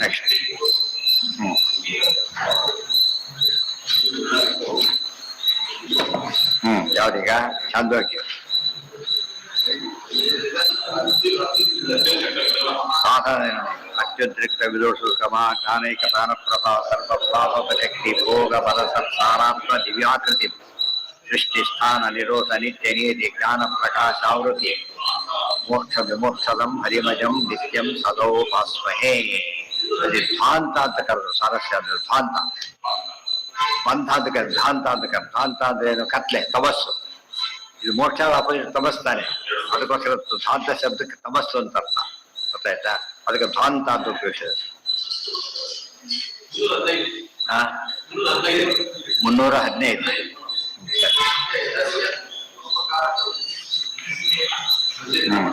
Next ಯಾವ್ದೀಗ Chandogya ಸಾಧನ ಅತ್ಯುದ್ರಿಕ್ತ ವಿದೋಷು ಕ್ರಮ ಜ್ಞಾನೈಕ ಪ್ರಾಣ ಪ್ರಭಾ ಸರ್ವಪ್ರಾಪಶಕ್ತಿ ಭೋಗ ಬಲ ಸತ್ಸಾರಾತ್ಮ ದಿವ್ಯಾಕೃತಿ ಸೃಷ್ಟಿ ಸ್ಥಾನ ನಿರೋಧ ನಿತ್ಯ ನೀತಿ ಜ್ಞಾನ ಪ್ರಕಾಶಾವೃತಿ ಮೋಕ್ಷ ವಿಮೋಕ್ಷದಂ ಹರಿಮಜಂ ನಿತ್ಯಂ ಸದೋಪಾಸ್ಮಹೇ. ಧ್ವಾಂತ ಅಂತ ಕರೆದ್ರು ಸಾರಸ್ಯ ಅಂದ್ರೆ ಧ್ವಾಂತ. ಬಂಧ ಅಂತ ಕರೆ ಧ್ವಾಂತ ಅಂತ ಕರೆ. ಧ್ವಾಂತ ಅಂದ್ರೆ ಏನು? ಕತ್ಲೆ, ತಪಸ್ಸು. ಇದು ಮೋಕ್ಷ ಅಪೋಸಿಟ್ ತಪಸ್ತಾನೆ. ಅದಕ್ಕೋಸ್ಕರ ಧ್ವಾಂತ ಶಬ್ದಕ್ಕೆ ತಪಸ್ಸು ಅಂತ ಅರ್ಥ. ಗೊತ್ತಾಯ್ತಾ? ಅದಕ್ಕೆ ಧ್ವಾಂತ ಅಂತ ಉಪಯೋಗಿಸಿದೆ. 315.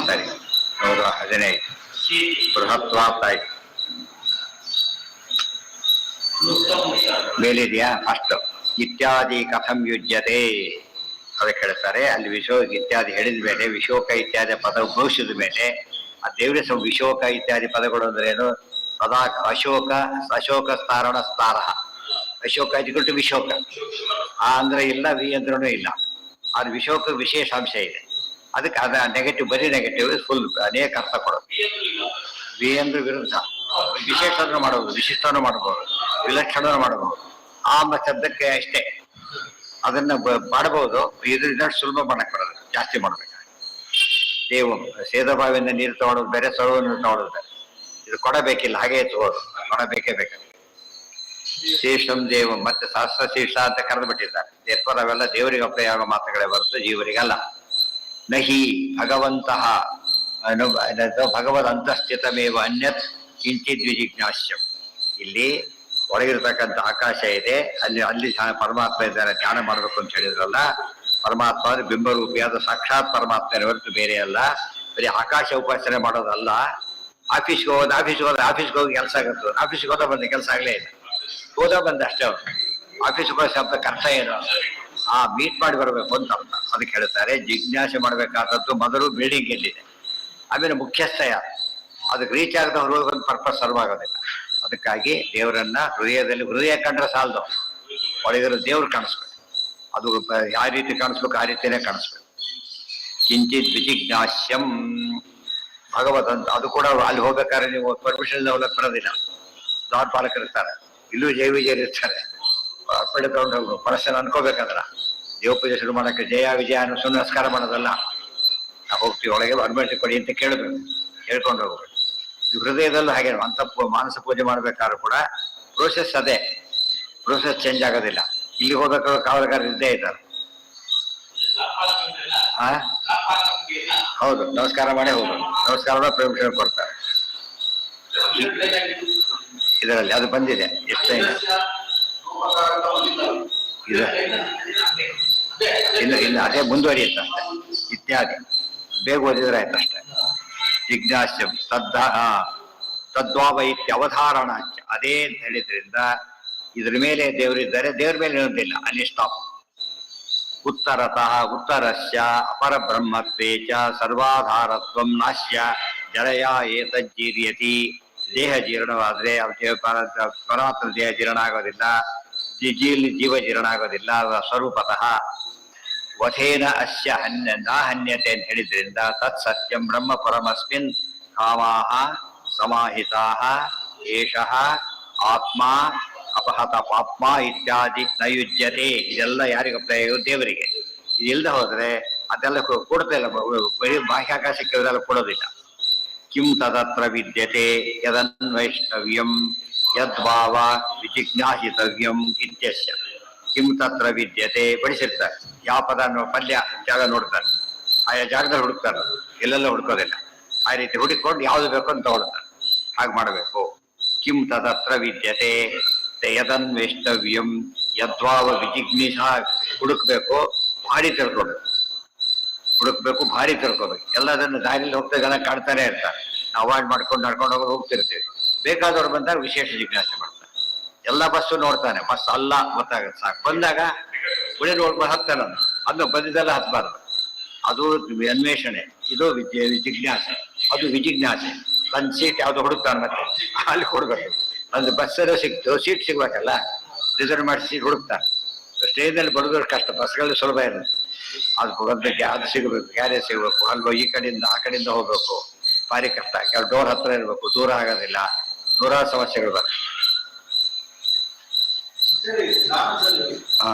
ಸರಿ, 115 ಬೃಹತ್ವಾಪ್ತಾಯ್ತು. ಮೇಲಿದೆಯಾ? ಫಸ್ಟ್ ಇತ್ಯಾದಿ ಕಥಂ ಯುಜ್ಯತೆ ಅದಕ್ಕೆ ಹೇಳ್ತಾರೆ. ಅಲ್ಲಿ ಇತ್ಯಾದಿ ಹೇಳಿದ ಮೇಲೆ ವಿಶೋಕ ಇತ್ಯಾದಿ ಪದ ಉಪಯೋಗಿಸಿದ ಮೇಲೆ ಆ ದೇವರ ವಿಶೋಕ ಇತ್ಯಾದಿ ಪದಗಳು ಅಂದ್ರೆ ಏನು? ಸದಾ ಅಶೋಕ ಅಶೋಕ ಸ್ಥಾರಣ ಸ್ಥಾರ. ಅಶೋಕ ಇದ್ಬಿಟ್ಟು ವಿಶೋಕ. ಆ ಅಂದ್ರೆ ಇಲ್ಲ, ವಿ ಅಂದ್ರೂ ಇಲ್ಲ. ಅದು ವಿಶೋಕ ವಿಶೇಷಾಂಶ ಇದೆ. ಅದಕ್ಕೆ ಅದ ನೆಗೆಟಿವ್, ಬರೀ ನೆಗೆಟಿವ್ ಫುಲ್ ಅನೇಕ ಅರ್ಥ ಕೊಡೋದು. ವಿ ಅಂದ್ರೆ ವಿರುದ್ಧ. ವಿಶೇಷವನ್ನು ಮಾಡಬಹುದು, ವಿಶಿಷ್ಟವನ್ನು ಮಾಡಬಹುದು, ವಿಲಕ್ಷಣವನ್ನು ಮಾಡಬಹುದು. ಆ ಶಬ್ದಕ್ಕೆ ಅಷ್ಟೇ ಅದನ್ನ ಮಾಡಬಹುದು. ಇದರಿಂದ ಸುಲಭ ಮಾಡಕ್ ಬರೋದು, ಜಾಸ್ತಿ ಮಾಡ್ಬೇಕು. ದೇವು ಸೇದ ಬಾವಿಯಿಂದ ನೀರು ತಗೊಳ್ಳೋದು ಬೇರೆ, ಸರೋವನ್ನು ತಗೊಳ್ಳೋದು ಬೇರೆ. ಇದು ಕೊಡಬೇಕಿಲ್ಲ, ಹಾಗೆ ತಗೋದು. ಕೊಡ ಬೇಕೇ ಬೇಕು. ಶೇಷಂ ದೇವಂ ಮತ್ತೆ ಸಹಸ್ರ ಶೀರ್ಷ ಅಂತ ಕರೆದು ಬಿಟ್ಟಿದ್ದಾರೆ. ದೇವರ ಅವೆಲ್ಲ ದೇವರಿಗೆ ಅಪ್ಲೈ ಆಗೋ ಮಾತುಗಳೇ ಹೊರತು ಜೀವರಿಗಲ್ಲ. ನಹಿ ಭಗವಂತಹ ಭಗವದ್ ಅಂತಸ್ಥಿತಮೇವ ಅನ್ಯತ್ ಕಿಂಚಿತ್ ವಿಜಿಜ್ಞಾಸ್ಯಂ. ಇಲ್ಲಿ ಒಳಗಿರ್ತಕ್ಕಂಥ ಆಕಾಶ ಇದೆ, ಅಲ್ಲಿ ಪರಮಾತ್ಮ ಇದ್ದಾರೆ, ಧ್ಯಾನ ಮಾಡಬೇಕು ಅಂತ ಹೇಳಿದ್ರಲ್ಲ. ಪರಮಾತ್ಮ ಅಂದ್ರೆ ಬಿಂಬರೂಪಿಯಾದ ಸಾಕ್ಷಾತ್ ಪರಮಾತ್ಮನ ಹೊರತು ಬೇರೆ ಅಲ್ಲ. ಬರೀ ಆಕಾಶ ಉಪಾಸನೆ ಮಾಡೋದಲ್ಲ. ಆಫೀಸ್ಗೆ ಹೋಗೋದು, ಆಫೀಸ್ಗೆ ಹೋಗಿ ಕೆಲಸ ಆಗುತ್ತೆ. ಆಫೀಸ್ಗೆ ಹೋದ ಬಂದ ಕೆಲಸ ಆಗಲೇ ಇಲ್ಲ, ಹೋದ ಬಂದ ಅಷ್ಟೇ. ಅವರು ಆಫೀಸ್ಗೆ ಹೋಗೋ ಶಬ್ದಕ್ಕೆ ಅರ್ಥ ಏನು? ಮೀಟ್ ಮಾಡಿ ಬರಬೇಕು ಅಂತ ಅರ್ಥ. ಅದಕ್ಕೆ ಹೇಳ್ತಾರೆ ಜಿಜ್ಞಾಸೆ ಮಾಡಬೇಕಾದದ್ದು ಮೊದಲು ಬಿಲ್ಡಿಂಗ್ ಎಲ್ಲಿದೆ, ಆಮೇಲೆ ಮುಖ್ಯಸ್ಥ ಯಾರು. ಅದಕ್ಕೆ ರೀಚ್ ಆಗದ ಹೋಗಿ ಒಂದು ಪರ್ಪಸ್ ಸರ್ವ್ ಆಗೋದಿಲ್ಲ. ಅದಕ್ಕಾಗಿ ದೇವರನ್ನ ಹೃದಯದಲ್ಲಿ, ಹೃದಯ ಕಂಡ್ರೆ ಸಾಲದು, ಒಳಗಿರೋ ದೇವ್ರು ಕಾಣಿಸ್ಬೇಕು. ಅದು ಯಾವ ರೀತಿ ಕಾಣಿಸ್ಬೇಕು ಆ ರೀತಿಯೇ ಕಾಣಿಸ್ಬೇಕು. ಕಿಂಚಿತ್ ವಿಜಿಜ್ಞಾಸ್ಯಂ ಭಗವದಂತ. ಅದು ಕೂಡ ಅಲ್ಲಿ ಹೋಗ್ಬೇಕಾದ್ರೆ ನೀವು ಪರ್ಮಿಷನ್ ಹೋಗ್ಲಕ್ಕೆ ಬರೋದಿಲ್ಲ. ದ್ವಾರಪಾಲಕರು ಇರ್ತಾರೆ, ಇಲ್ಲೂ ಜೈ ವಿಜಯರು ಇರ್ತಾರೆ. ಪಡೆ ತಗೊಂಡು ಹೋಗು ಪರಸ್ಪರ ಅನ್ಕೋಬೇಕಂದ್ರ ದೇವ ಪೂಜೆ ಶುರು ಮಾಡಕ್ಕೆ ಜಯ ವಿಜಯ ಅನ್ನೋ ಸುಮ್ಮನೆ ನಮಸ್ಕಾರ ಮಾಡೋದಲ್ಲ. ನಾವು ಹೋಗ್ತೀವಿ ಒಳಗೆ ಅನುಮತಿ ಕೊಡಿ ಅಂತ ಕೇಳಬೇಕು, ಹೇಳ್ಕೊಂಡು ಹೋಗ್ಬೇಕು. ಹೃದಯದಲ್ಲೂ ಹಾಗೆ ಅಂತ ಮಾನಸ ಪೂಜೆ ಮಾಡ್ಬೇಕಾದ್ರೂ ಕೂಡ ಪ್ರೋಸೆಸ್ ಅದೇ, ಪ್ರೋಸೆಸ್ ಚೇಂಜ್ ಆಗೋದಿಲ್ಲ. ಇಲ್ಲಿ ಹೋಗ್ಬೇಕಾದ್ರೆ ಕಾವಲುಗಾರ ಇದ್ದೇ ಇದ್ದಾರೆ. ಹೌದು, ನಮಸ್ಕಾರ ಮಾಡಿ ಹೋಗೋದು. ನಮಸ್ಕಾರ ಪರ್ಮಿಷನ್ ಕೊಡ್ತಾರೆ. ಇದರಲ್ಲಿ ಅದು ಬಂದಿದೆ. ಎಷ್ಟೇ ಇಲ್ಲ ಅದೇ ಮುಂದುವರಿಯುತ್ತೆ ಅಷ್ಟೇ. ಇತ್ಯಾದಿ ಬೇಗ ಓದಿದ್ರೆ ಆಯ್ತು ಅಷ್ಟೇ. ಜಿಜ್ಞಾಸ್ಯಂ ತದ್ವಾವ ಅವಧಾರಣ ಅದೇ ಅಂತ ಹೇಳಿದ್ರಿಂದ ಇದ್ರ ಮೇಲೆ ದೇವರಿದ್ದಾರೆ, ದೇವ್ರ ಮೇಲೆ ಇರೋದಿಲ್ಲ, ಅಲ್ಲಿ ಸ್ಟಾಪ್. ಉತ್ತರತಃ ಉತ್ತರಸ್ಯ ಅಪರ ಬ್ರಹ್ಮತ್ವೇ ಚ ಸರ್ವಾಧಾರತ್ವಂ ನಾಶ್ಯ ಜಡಯ ಏತಜ್ಜೀರ್ಯತಿ. ದೇಹ ಜೀರ್ಣವಾದ್ರೆ ಪರಮಾತ್ಮ ದೇಹ ಜೀರ್ಣ ಆಗೋದಿಲ್ಲ, ಜೀವ ಜೀರ್ಣ ಆಗೋದಿಲ್ಲ. ಸ್ವರೂಪತಃ ವಧೇನ ಅಸ್ಯ ನಾಹನ್ಯತೆ ಅಂತ ಹೇಳಿದ್ರಿಂದ ತತ್ ಸತ್ಯಂ ಬ್ರಹ್ಮ ಪರಮಸ್ಮಿನ್ ಕಾಮಾಹ ಸಮಾಹಿತಾಹ ಏಷಃ ಆತ್ಮ ಅಪಹತ ಪಾಪ್ಮ ಇತ್ಯಾದಿ ನಯುಜ್ಯತೆ. ಇದೆಲ್ಲ ಯಾರಿಗೆ ಪ್ರಯೋಗ? ದೇವರಿಗೆ. ಇದಿಲ್ಲದೆ ಹೋದ್ರೆ ಅದೆಲ್ಲ ಕೊಡ್ತಾ ಇಲ್ಲ, ಬರೀ ಬಾಹ್ಯಾಕಾಶಕ್ಕೆ ಇದೆಲ್ಲ ಕೊಡೋದಿಲ್ಲ. ಕಿಂ ತದತ್ರ ವಿದ್ಯತೆ ಯದನ್ವೈಷ್ಣವ್ಯಂ ಯದ್ಭಾವ ವಿಜಿಜ್ಞಾಸಿತವ್ಯಂ ಇತ್ಯಸ್ಯ. ಕಿಂ ತತ್ರ ವಿದ್ಯತೆ ಬಡಿಸಿರ್ತಾರೆ. ಯಾವ ಪದ ಪಲ್ಯ ಜಾಗ ನೋಡ್ತಾರೆ, ಆಯಾ ಜಾಗದಲ್ಲಿ ಹುಡುಕ್ತಾರೆ, ಎಲ್ಲೆಲ್ಲ ಹುಡುಕೋದಿಲ್ಲ. ಆ ರೀತಿ ಹುಡುಕೊಂಡು ಯಾವ್ದು ಬೇಕು ಅಂತ ತಗೊಳ್ತಾರೆ. ಹಾಗೆ ಮಾಡಬೇಕು. ಕಿಂ ತದತ್ರ ವಿದ್ಯತೆ ಯದನ್ವೇಷ್ಟವ್ಯಂ ಯದ್ವಾವ ವಿಜಿಜ್ಞಾಸ. ಹುಡುಕ್ಬೇಕು, ಭಾರಿ ತಿಳ್ಕೊಬೇಕು. ಭಾರಿ ತಿಳ್ಕೊಬೇಕು. ಎಲ್ಲದನ್ನು ದಾರಿಯಲ್ಲಿ ಹೋಗ್ತಾ ಜನ ಕಾಡ್ತಾನೆ ಇರ್ತಾರೆ. ನಾವು ಅವಾಯ್ಡ್ ಮಾಡ್ಕೊಂಡು ನಡ್ಕೊಂಡು ಹೋಗ್ತಿರ್ತೀವಿ. ಬೇಕಾದವ್ರು ಬಂದಾಗ ವಿಶೇಷ ಜಿಜ್ಞಾಸೆ ಮಾಡ್ತಾರೆ. ಎಲ್ಲ ಬಸ್ಸು ನೋಡ್ತಾನೆ, ಬಸ್ ಅಲ್ಲ ಗೊತ್ತಾಗುತ್ತೆ. ಸಾಕು ಬಂದಾಗ ಉಳಿ ನೋಡ್ಕೊಂಡು ಹತ್ತಾನ. ಅದನ್ನ ಬಂದಿದ್ದೆಲ್ಲ ಹತ್ಬಾರ್ದು. ಅದು ಅನ್ವೇಷಣೆ, ಇದು ಜಿಜ್ಞಾಸೆ. ಅದು ವಿಜಿಜ್ಞಾಸೆ. ನನ್ನ ಸೀಟ್ ಯಾವ್ದು ಹುಡುಕ್ತಾನೆ ಮತ್ತೆ ಅಲ್ಲಿ ಕೊಡ್ಬೇಕು. ಒಂದು ಬಸ್ಸಲ್ಲೂ ಸಿಕ್ತು, ಸೀಟ್ ಸಿಗ್ಬೇಕಲ್ಲ, ರಿಸರ್ವ್ ಮಾಡಿ ಸೀಟ್ ಹುಡುಕ್ತಾನೆ. ಸ್ಟೇಜಲ್ಲಿ ಬರೋದ್ರ ಕಷ್ಟ, ಬಸ್ಗಳಲ್ಲಿ ಸುಲಭ ಇರುತ್ತೆ. ಅದು ಬಂದಕ್ಕೆ ಅದು ಸಿಗಬೇಕು, ಗ್ಯಾರೇಜ್ ಸಿಗಬೇಕು, ಅಲ್ವೋ ಈ ಕಡೆಯಿಂದ ಆ ಕಡೆಯಿಂದ ಹೋಗ್ಬೇಕು, ಭಾರಿ ಕಷ್ಟ. ಕೆಲವು ಡೋರ್ ಹತ್ರ ಇರಬೇಕು, ದೂರ ಆಗೋದಿಲ್ಲ, ನೂರಾರು ಸಮಸ್ಯೆಗಳು ಬರ್ತವೆ. ಹಾ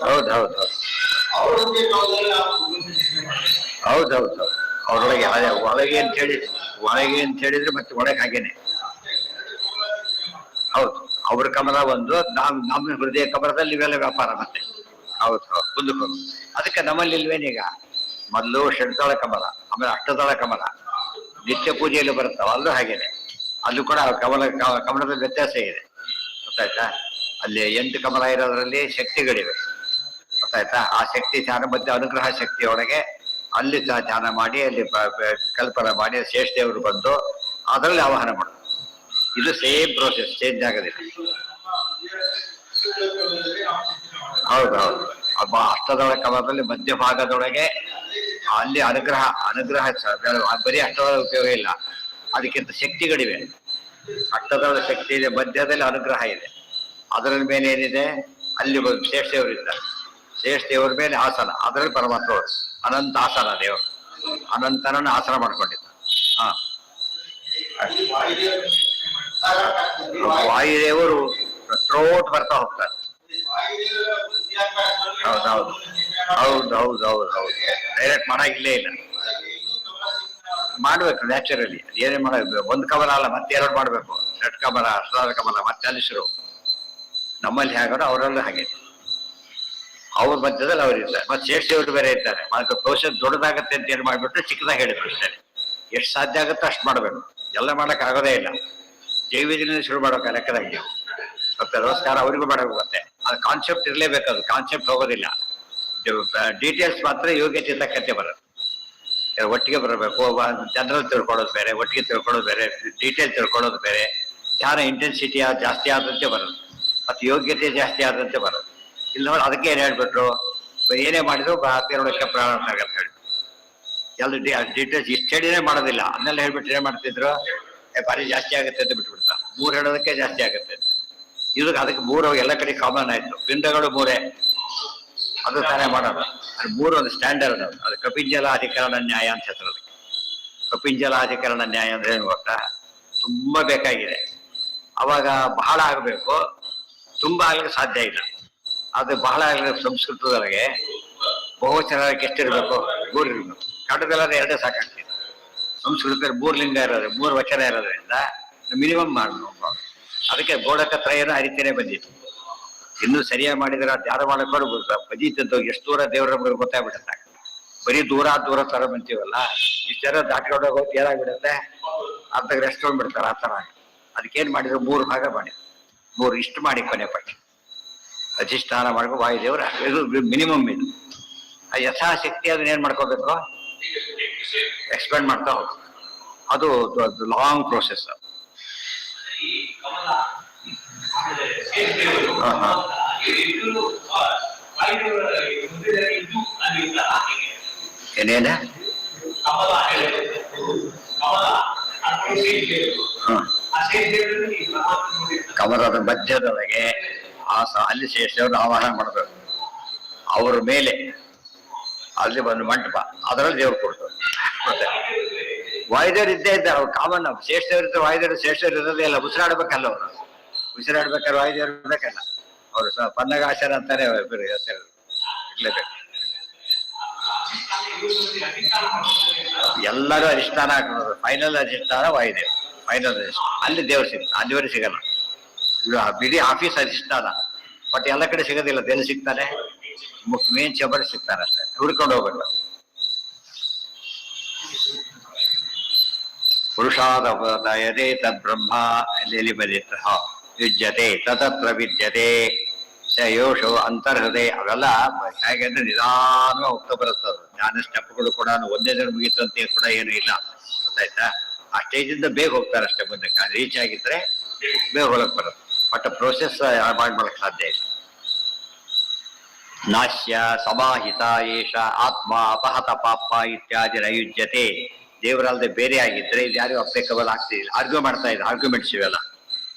ಹೌದೌದು ಹೌದೌದು. ಅವ್ರೊಳಗೆ ಒಳಗೆ ಅಂತ ಹೇಳಿ, ಒಳಗೆ ಅಂತ ಹೇಳಿದ್ರೆ ಮತ್ತೆ ಒಳಗೆ ಹಾಗೇನೆ. ಹೌದು, ಅವ್ರ ಕಮಲ ಒಂದು, ನಮ್ಮ ಹೃದಯ ಕಮಲದಲ್ಲಿ ಇವೆಲ್ಲ ವ್ಯಾಪಾರ ಮತ್ತೆ. ಹೌದು ಹೌದು, ಮುಂದಕ್ಕೆ. ಅದಕ್ಕೆ ನಮ್ಮಲ್ಲಿ ಇಲ್ವೇನೀಗ ಮೊದಲು ಷಡ್ದಳ ಕಮಲ, ಆಮೇಲೆ ಅಷ್ಟದಳ ಕಮಲ, ನಿತ್ಯ ಪೂಜೆಯಲ್ಲಿ ಬರುತ್ತಾವ, ಅಲ್ಲೂ ಹಾಗೇನೆ. ಅಲ್ಲೂ ಕೂಡ ಕಮಲದ ವ್ಯತ್ಯಾಸ ಇದೆ, ಗೊತ್ತಾಯ್ತಾ? ಅಲ್ಲಿ 8 ಕಮಲ ಇರೋದ್ರಲ್ಲಿ ಶಕ್ತಿಗಳಿವೆ, ಗೊತ್ತಾಯ್ತಾ? ಆ ಶಕ್ತಿ ಧ್ಯಾನ ಮತ್ತೆ ಅನುಗ್ರಹ ಶಕ್ತಿ ಒಳಗೆ ಅಲ್ಲಿ ಧ್ಯಾನ ಮಾಡಿ, ಅಲ್ಲಿ ಕಲ್ಪನೆ ಮಾಡಿ ಶೇಷದೇವರು ಬಂದು ಅದರಲ್ಲಿ ಆವಾಹನ ಮಾಡೋದು. ಇದು ಸೇಮ್ ಪ್ರೋಸೆಸ್, ಚೇಂಜ್ ಆಗೋದಿಲ್ಲ. ಹೌದೌದು. ಅಷ್ಟದಳ ಕಮಲದಲ್ಲಿ ಮಧ್ಯಭಾಗದೊಳಗೆ ಅಲ್ಲಿ ಅನುಗ್ರಹ ಬರೀ ಅಷ್ಟದಳ ಉಪಯೋಗ ಇಲ್ಲ, ಅದಕ್ಕಿಂತ ಶಕ್ತಿಗಳಿವೆ. ಅಷ್ಟದಳ ಶಕ್ತಿ ಇದೆ, ಮಧ್ಯದಲ್ಲಿ ಅನುಗ್ರಹ ಇದೆ, ಅದರ ಮೇಲೆ ಏನಿದೆ ಅಲ್ಲಿ ಶೇಷದೇವರು ಇದ್ದಾರೆ. ಶೇಷದೇವರ ಮೇಲೆ ಆಸನ, ಅದರಲ್ಲಿ ಪರಮಾತ್ಮ ಅನಂತ ಆಸನ, ದೇವರು ಅನಂತನನ್ನು ಆಸನ ಮಾಡ್ಕೊಂಡಿದ್ದ. ಹಾ, ವಾಯುದೇವರು ಥ್ರೋಟ್ ಬರ್ತಾ ಹೋಗ್ತಾರೆ. ಹೌದೌದು ಹೌದೌದೌದು ಹೌದು. ಡೈರೆಕ್ಟ್ ಮಾಡಾಗಿಲ್ಲೇ ಇಲ್ಲ, ಮಾಡ್ಬೇಕು ನ್ಯಾಚುರಲಿ. ಏನೇ ಮಾಡಬೇಕು, ಒಂದು ಕಮಲ ಅಲ್ಲ ಮತ್ತೆ 2 ಮಾಡ್ಬೇಕು, ಷಟ್ ಕಮಲ, ಅಷ್ಟದಾದ ಕಮಲ, ಮತ್ತೆ ಅಲ್ಲಿ ಶುರು. ನಮ್ಮಲ್ಲಿ ಹೇಗಾರೋ ಅವರಲ್ಲೂ ಹಾಗೆ, ಅವ್ರ ಮಧ್ಯದಲ್ಲಿ ಅವ್ರು ಇರ್ತಾರೆ. ಮತ್ತೆ ಶೇಷದೇವರು ಬೇರೆ ಇರ್ತಾರೆ. ಮತ್ತೆ ಪ್ರೋಸೆಸ್ ದೊಡ್ಡದಾಗತ್ತೆ ಅಂತ ಏನು ಮಾಡ್ಬಿಟ್ರೆ ಚಿಕ್ಕದಾಗಿ ಹೇಳಿದ್ರು ಅಷ್ಟೇ. ಎಷ್ಟು ಸಾಧ್ಯ ಆಗುತ್ತೋ ಅಷ್ಟು ಮಾಡ್ಬೇಕು, ಎಲ್ಲ ಮಾಡಕ್ ಆಗೋದೇ ಇಲ್ಲ. ಜೈವಿಕದಿಂದ ಶುರು ಮಾಡೋಕೆ ಲೆಕ್ಕದಾಗಿ ಮತ್ತೆ ನಮಸ್ಕಾರ ಅವರಿಗೂ ಮಾಡಬೇಕು. ಮತ್ತೆ ಅದು ಕಾನ್ಸೆಪ್ಟ್ ಇರಲೇಬೇಕು, ಅದು ಕಾನ್ಸೆಪ್ಟ್ ಹೋಗೋದಿಲ್ಲ. ಡೀಟೇಲ್ಸ್ ಮಾತ್ರ ಯೋಗ್ಯತೆ ತಕ್ಕಂತೆ ಬರೋದು. ಒಟ್ಟಿಗೆ ಬರಬೇಕು. ಜನರಲ್ ತಿಳ್ಕೊಳ್ಳೋದು ಬೇರೆ, ಒಟ್ಟಿಗೆ ತಿಳ್ಕೊಳ್ಳೋದು ಬೇರೆ, ಡೀಟೇಲ್ ತಿಳ್ಕೊಳ್ಳೋದು ಬೇರೆ. ಧ್ಯಾನ ಇಂಟೆನ್ಸಿಟಿ ಜಾಸ್ತಿ ಆದಂತೆ ಬರೋದು, ಮತ್ತು ಯೋಗ್ಯತೆ ಜಾಸ್ತಿ ಆದಂತೆ ಬರೋದು. ಇಲ್ಲಿ ನೋಡಿ, ಅದಕ್ಕೆ ಏನು ಹೇಳ್ಬಿಟ್ರು, ಏನೇ ಮಾಡಿದ್ರು 13 ಪ್ರಾಣ ಅಂತ ಹೇಳಿ ಎಲ್ಲ ಡೀಟೇಲ್ಸ್ ಇಷ್ಟು ಹೇಳಿನೇ ಮಾಡೋದಿಲ್ಲ. ಅದನ್ನೆಲ್ಲ ಹೇಳ್ಬಿಟ್ಟು ಏನ್ ಮಾಡ್ತಿದ್ರು, ಭಾರಿ ಜಾಸ್ತಿ ಆಗುತ್ತೆ ಅಂತ ಬಿಟ್ಬಿಡ್ತಾ. 3 ಹೇಳೋದಕ್ಕೆ ಜಾಸ್ತಿ ಆಗುತ್ತೆ ಅಂತ. ಇದಕ್ಕೆ ಅದಕ್ಕೆ 3 ಎಲ್ಲ ಕಡೆ ಕಾಮನ್ ಆಯ್ತು. ಪಿಂಡಗಳು 3 ಅದು ತಾನೇ ಮಾಡೋದು. ಅದು 3 ಒಂದು ಸ್ಟ್ಯಾಂಡರ್ಡ್. ಅದು ಕಪಿಂಜಲ ಅಧಿಕರಣ ನ್ಯಾಯ ಅಂತ ಹೆಸರು. ಕಪಿಂಜಲ ಅಧಿಕರಣ ನ್ಯಾಯ ಅಂದ್ರೆ ಏನು ಗೊತ್ತಾ, ತುಂಬಾ ಬೇಕಾಗಿದೆ. ಅವಾಗ ಬಹಳ ಆಗಬೇಕು, ತುಂಬಾ ಆಗ್ಲಿಕ್ಕೆ ಸಾಧ್ಯ ಇಲ್ಲ. ಅದು ಬಹಳ ಆಗಲಿಕ್ಕೆ ಸಂಸ್ಕೃತದೊಳಗೆ ಬಹುವಚನಕ್ಕೆ ಎಷ್ಟಿರ್ಬೇಕು, 3 ಇರ್ಬೇಕು. ಕನ್ನಡದಲ್ಲ 2 ಸಾಕಾಗ್ತದೆ. ಸಂಸ್ಕೃತದಲ್ಲಿ 3 ಲಿಂಗ ಇರೋದು, 3 ವಚನ ಇರೋದ್ರಿಂದ ಮಿನಿಮಮ್ ಮಾಡಬೇಕು. ಅದಕ್ಕೆ ಬೋಧಕ ತ್ರಯನ ಹರಿತೇನೆ ಬಂದಿತ್ತು. ಇನ್ನೂ ಸರಿಯಾಗಿ ಮಾಡಿದ್ರೆ ಧ್ಯಾನ ಮಾಡಕೊಂಡು ಬದೀತಂತ ಎಷ್ಟು ದೂರ ದೇವರ ನಮ್ಗೆ ಗೊತ್ತಾಗ್ಬಿಡುತ್ತೆ. ಬರೀ ದೂರ ತರ ಬಂತೀವಲ್ಲ, ಇಷ್ಟೆಲ್ಲ ದಾಟ್ಕೊಂಡು ಹೋಗಿ ಏನಾಗ್ಬಿಡುತ್ತೆ, ಅರ್ಧಕ್ಕೆ ರೆಸ್ಟ್ ತೊಗೊಂಡ್ಬಿಡ್ತಾರೆ. ಆ ಥರ ಅದಕ್ಕೇನು ಮಾಡಿದ್ರು 3 ಭಾಗ ಮಾಡಿ 3 ಇಷ್ಟು ಮಾಡಿ ಕೊನೆ ಪಟ್ಟಿ ಅಧಿಷ್ಠಾನ ಮಾಡ್ಕೊ ವಾಯುದೇವರ. ಇದು ಮಿನಿಮಮ್. ಇದು ಆ ಯಥಾಶಕ್ತಿ ಅದನ್ನ ಏನ್ ಮಾಡ್ಕೋಬೇಕು, ಎಕ್ಸ್ಪ್ಯಾಂಡ್ ಮಾಡ್ತಾ ಹೋಗ್ಬೇಕು. ಅದು ಲಾಂಗ್ ಪ್ರೋಸೆಸ್. ಏನೇನ ಕಮಲದ ಮಧ್ಯದೊಳಗೆ ಅಲ್ಲಿ ಶೇಷದೇವರು ಆವಾಹನ ಮಾಡಬೇಕು. ಅವ್ರ ಮೇಲೆ ಅಲ್ಲಿ ಒಂದು ಮಂಟಪ, ಅದರಲ್ಲಿ ದೇವ್ರು ಕೊಡ್ತಾರೆ. ಮತ್ತೆ ವಾಯುದೇವರು ಇದ್ದೇ ಇದ್ದಾರೆ, ಅವ್ರು ಕಾಮನ್. ಶೇಷದೇವರು ಇರ್ತಾರೆ, ವಾಯುದೇವರು ಶೇಷದೇವರು ಇರೋದೇ ಇಲ್ಲ. ಉಸಿರಾಡ್ಬೇಕಲ್ಲ ಅವರು, ಉಸಿರಾಡ್ಬೇಕಾದ್ರೆ ವಾಯುದೇವರು ಇರ್ಬೇಕಲ್ಲ. ಅವರು ಪನ್ನಗಾಶರ ಅಂತಾನೆ ಹೆಸರು ಇರ್ಲೇಬೇಕು. ಎಲ್ಲರೂ ಅಧಿಷ್ಠಾನ ಹಾಕೋದು. ಫೈನಲ್ ಅಧಿಷ್ಠಾನ ವಾಯುದೇವ್, ಫೈನಲ್ ಅಧಿಷ್ಠಾನ. ಅಲ್ಲಿ ದೇವ್ರು ಸಿಗ್ತಾನೆ, ಅಲ್ಲಿವರೆಗೆ ಸಿಗಲ್ಲ. ಬಿಡಿ ಆಫೀಸ್ ಅಧಿಷ್ಠಾನ, ಬಟ್ ಎಲ್ಲ ಕಡೆ ಸಿಗೋದಿಲ್ಲ. ಎಲ್ಲಿ ಸಿಗ್ತಾನೆ, ಮೇನ್ ಚೇಂಬರ್ ಸಿಗ್ತಾನೆ ಅಷ್ಟೇ, ಹುಡ್ಕೊಂಡು ಹೋಗ್ಬೇಕು. ಪುರುಷಾದಯದೇ ತದ್ ಬ್ರಹ್ಮ ಎಲ್ಲಿ ಬಂದಿತ್ತು, ಯುಜ್ಯತೆ ತತತ್ರ ವಿದ್ಯತೆ ಸ ಯೋಷೋ ಅಂತರ್ಹೃದಯ. ಅವೆಲ್ಲ ಹೇಗೆ ಅಂದ್ರೆ ನಿಧಾನ ಹೋಗ್ತಾ ಬರುತ್ತದೆ. ಧ್ಯಾನ ಸ್ಟೆಪ್ಗಳು ಕೂಡ ಒಂದೇ ದಿನ ಮುಗಿತಂತೆ ಕೂಡ ಏನು ಇಲ್ಲ, ಗೊತ್ತಾಯ್ತಾ? ಆ ಸ್ಟೇಜಿಂದ ಬೇಗ ಹೋಗ್ತಾರೆ ಅಷ್ಟೇ, ಮುಂದೆ ರೀಚ್ ಆಗಿದ್ರೆ ಬೇಗ ಹೋಗಕ್ ಬರೋದು. ಬಟ್ ಪ್ರೋಸೆಸ್ ಮಾಡ್ಕೊಳಕ್ ಸಾಧ್ಯ ಇಲ್ಲ. ನಾಶ್ಯ ಸಮಾಹಿತ ಏಷ ಆತ್ಮ ಅಪಹತ ಪಾಪ ಇತ್ಯಾದಿ ನಯುಜ್ಯತೆ. ದೇವರಲ್ಲದೆ ಬೇರೆ ಆಗಿದ್ರೆ ಇದು ಯಾರು ಅಪ್ಲಿಕಬಲ್ ಆಗ್ತಿಲ್ಲ. ಆರ್ಗ್ಯೂ ಮಾಡ್ತಾ ಇದ್ದಾರೆ, ಆರ್ಗ್ಯುಮೆಂಟ್ಸ್ ಇವೆಲ್ಲ.